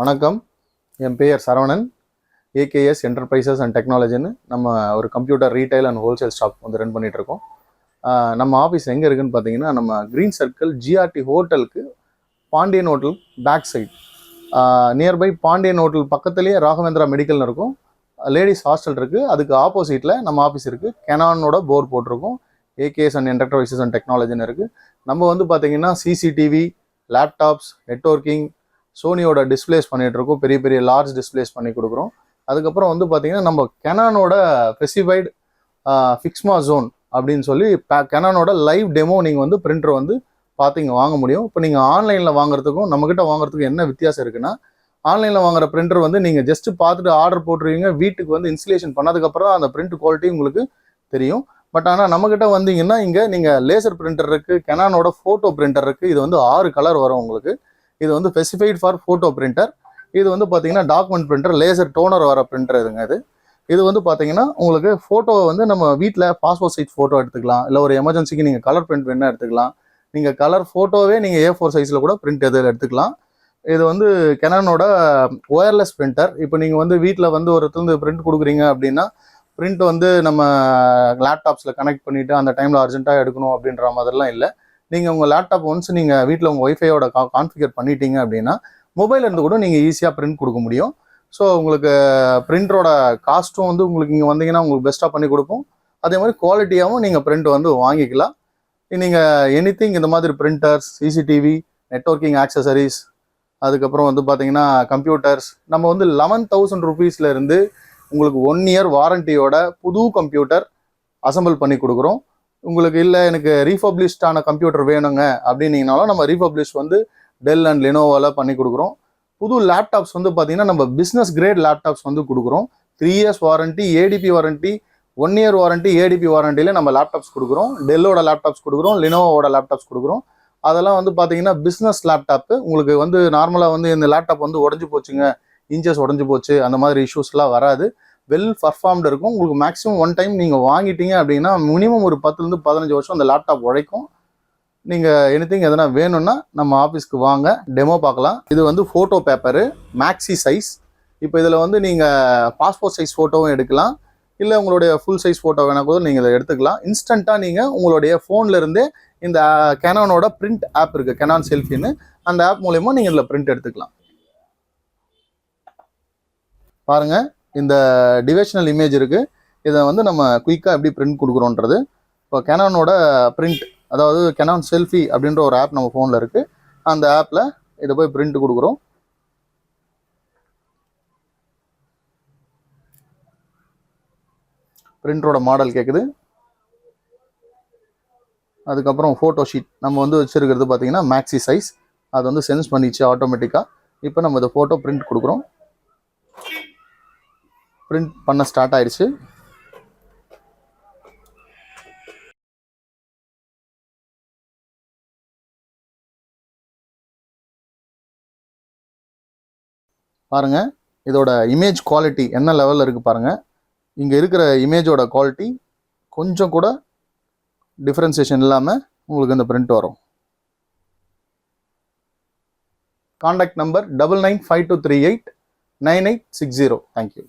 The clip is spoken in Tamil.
வணக்கம், என் பெயர் சரவணன். ஏகேஎஸ் என்டர்பிரைசஸ் அண்ட் டெக்னாலஜின்னு நம்ம ஒரு computer retail and wholesale shop வந்து ரன் பண்ணிகிட்ருக்கோம். நம்ம ஆஃபீஸ் எங்கே இருக்குதுன்னு பார்த்தீங்கன்னா, நம்ம க்ரீன் சர்க்கிள் ஜிஆர்டி ஹோட்டலுக்கு Pandian hotel back side, nearby Pandian hotel பக்கத்துலேயே ராகவேந்திரா மெடிக்கல்னு இருக்கும். லேடிஸ் ஹாஸ்டல் இருக்குது, அதுக்கு ஆப்போசிட்டில் நம்ம ஆஃபீஸ் இருக்குது. கெனானோட போர்டு போட்டிருக்கோம். ஏகேஎஸ் அண்ட் என்டர்பிரைசஸ் அண்ட் டெக்னாலஜின்னு இருக்குது. நம்ம வந்து பார்த்தீங்கன்னா சிசிடிவி, லேப்டாப்ஸ், நெட்வொர்க்கிங், சோனியோட டிஸ்பிளேஸ் பண்ணிகிட்ருக்கோம். பெரிய பெரிய லார்ஜ் டிஸ்பிளேஸ் பண்ணி கொடுக்குறோம். அதுக்கப்புறம் வந்து பார்த்தீங்கன்னா நம்ம கெனானோட ஸ்பெசிஃபைடு ஃபிக்ஸ்மா ஜோன் அப்படின்னு சொல்லி கெனானோட லைவ் டெமோ நீங்கள் வந்து பிரிண்டர் வந்து பார்த்து இங்கே வாங்க முடியும். இப்போ நீங்கள் ஆன்லைனில் வாங்குறதுக்கும் நம்மக்கிட்ட வாங்குறதுக்கும் என்ன வித்தியாசம் இருக்குன்னா, ஆன்லைனில் வாங்குற பிரிண்டர் வந்து நீங்கள் ஜஸ்ட்டு பார்த்துட்டு ஆர்டர் போட்டுருவீங்க. வீட்டுக்கு வந்து இன்ஸ்டலேஷன் பண்ணதுக்கப்புறம் அந்த பிரிண்ட் குவாலிட்டி உங்களுக்கு தெரியும். பட் ஆனால் நம்மக்கிட்ட வந்தீங்கன்னா இங்கே நீங்கள் லேசர் பிரிண்டர் இருக்குது, கெனானோட ஃபோட்டோ பிரிண்டர் இருக்குது. இது வந்து 6 கலர் வரும் உங்களுக்கு. இது வந்து ஸ்பெசிஃபைட் ஃபார் ஃபோட்டோ பிரிண்டர். இது வந்து பார்த்தீங்கன்னா டாக்குமெண்ட் பிரிண்டர், லேசர் டோனர் வர பிரிண்டர் இதுங்க. இது வந்து பார்த்தீங்கன்னா உங்களுக்கு ஃபோட்டோவை வந்து நம்ம வீட்டில் பாஸ்போர்ட் சைஸ் ஃபோட்டோ எடுத்துக்கலாம், இல்லை ஒரு எமர்ஜென்சிக்கு நீங்கள் கலர் பிரிண்ட் வேணால் எடுத்துக்கலாம். நீங்கள் கலர் ஃபோட்டோவே நீங்கள் A4 சைஸில் கூட பிரிண்ட் எதில் எடுத்துக்கலாம். இது வந்து கெனானோட ஒயர்லெஸ் பிரிண்டர். இப்போ நீங்கள் வந்து வீட்டில் வந்து ஒருத்தருந்து பிரிண்ட் கொடுக்குறீங்க அப்படின்னா, பிரிண்ட் வந்து நம்ம லேப்டாப்ஸில் கனெக்ட் பண்ணிவிட்டு அந்த டைமில் அர்ஜென்ட்டாக எடுக்கணும் அப்படின்ற மாதிரிலாம் இல்லை. நீங்கள் உங்கள் லேப்டாப் ஒன்ஸ் நீங்கள் வீட்டில் உங்கள் ஒய்ஃபையோட கான்ஃபிகர் பண்ணிட்டீங்க அப்படின்னா, மொபைலேருந்து கூட நீங்கள் ஈஸியாக பிரிண்ட் கொடுக்க முடியும். ஸோ உங்களுக்கு பிரிண்டரோட காஸ்ட்டும் வந்து உங்களுக்கு இங்கே வந்தீங்கன்னா உங்களுக்கு பெஸ்ட்டாக பண்ணி கொடுப்போம். அதே மாதிரி குவாலிட்டியாகவும் நீங்கள் பிரிண்ட் வந்து வாங்கிக்கலாம். நீங்கள் எனிதிங் இந்த மாதிரி பிரிண்டர்ஸ், சிசிடிவி, நெட்வொர்க்கிங் ஆக்சசரிஸ், அதுக்கப்புறம் வந்து பார்த்தீங்கன்னா கம்ப்யூட்டர்ஸ், நம்ம வந்து 11,000 ருபீஸ்லேருந்து உங்களுக்கு 1 இயர் வாரண்டியோட புது கம்ப்யூட்டர் அசம்பிள் பண்ணி கொடுக்குறோம். உங்களுக்கு இல்லை எனக்கு ரீஃபப்ளிஷ்டான கம்ப்யூட்டர் வேணுங்க அப்படின்னீங்கனாலும் நம்ம ரீஃபப்ளிஷ் வந்து டெல் அண்ட் லெனோவோவில் பண்ணி கொடுக்குறோம். புது லேப்டாப்ஸ் வந்து பார்த்தீங்கன்னா நம்ம பிஸ்னஸ் கிரேட் லேப்டாப்ஸ் வந்து கொடுக்குறோம். 3 years warranty, ADP warranty, 1 year warranty, ADP வாரண்டியில் நம்ம லேப்டாப்ஸ் கொடுக்குறோம். டெல்லோட லேப்டாப்ஸ் கொடுக்குறோம், லெனோவோட லேப்டாப்ஸ் கொடுக்குறோம். அதெல்லாம் வந்து பார்த்தீங்கன்னா பிஸ்னஸ் லேப்டாப்பு. உங்களுக்கு வந்து நார்மலாக வந்து இந்த லேப்டாப் வந்து உடஞ்சி போச்சுங்க, இன்ச்சஸ் உடஞ்சி போச்சு, அந்த மாதிரி இஷ்யூஸ்லாம் வராது. வெல் பர்ஃபார்ம்டு இருக்கும். உங்களுக்கு மேக்ஸிமம் 1 டைம் நீங்கள் வாங்கிட்டீங்க அப்படின்னா மினிமம் ஒரு 10லேருந்து 15 வருஷம் அந்த லேப்டாப் உழைக்கும். நீங்கள் எனிதிங் எதனா வேணும்னா நம்ம ஆஃபீஸ்க்கு வாங்க, டெமோ பார்க்கலாம். இது வந்து ஃபோட்டோ பேப்பரு, மேக்ஸி சைஸ். இப்போ இதில் வந்து நீங்கள் பாஸ்போர்ட் சைஸ் ஃபோட்டோவும் எடுக்கலாம், இல்லை உங்களுடைய ஃபுல் சைஸ் ஃபோட்டோ வேணால் கூட நீங்கள் இதை எடுத்துக்கலாம். இன்ஸ்டண்ட்டாக நீங்கள் உங்களுடைய ஃபோன்லேருந்தே இந்த கெனானோட பிரிண்ட் ஆப் இருக்குது, கெனான் செல்ஃபின்னு, அந்த ஆப் மூலயமா நீங்கள் இதில் பிரிண்ட் எடுத்துக்கலாம். பாருங்கள், இந்த டிவைஷனல் இமேஜ் இருக்குது. இதை வந்து நம்ம குயிக்காக எப்படி பிரிண்ட் கொடுக்குறோன்றது. இப்போ கெனானோட பிரிண்ட், அதாவது கெனான் செல்ஃபி அப்படின்ற ஒரு ஆப் நம்ம ஃபோனில் இருக்குது. அந்த ஆப்பில் இதை போய் பிரிண்ட் கொடுக்குறோம். பிரிண்டரோட மாடல் கேட்குது. அதுக்கப்புறம் ஃபோட்டோ ஷீட் நம்ம வந்து வச்சுருக்கிறது பார்த்தீங்கன்னா மேக்ஸி சைஸ். அது வந்து சென்ஸ் பண்ணிச்சு ஆட்டோமேட்டிக்காக. இப்போ நம்ம இதை ஃபோட்டோ பிரிண்ட் கொடுக்குறோம். பிரிண்ட் பண்ண ஸ்டார்ட் ஆயிடுச்சு. பாருங்க, இதோட இமேஜ் குவாலிட்டி என்ன லெவலில் இருக்குது பாருங்க. இங்கே இருக்கிற இமேஜோட குவாலிட்டி கொஞ்சம் கூட டிஃப்ரென்சியேஷன் இல்லாமல் உங்களுக்கு இந்த பிரிண்ட் வரும். Contact number 9952389860. தேங்க்யூ.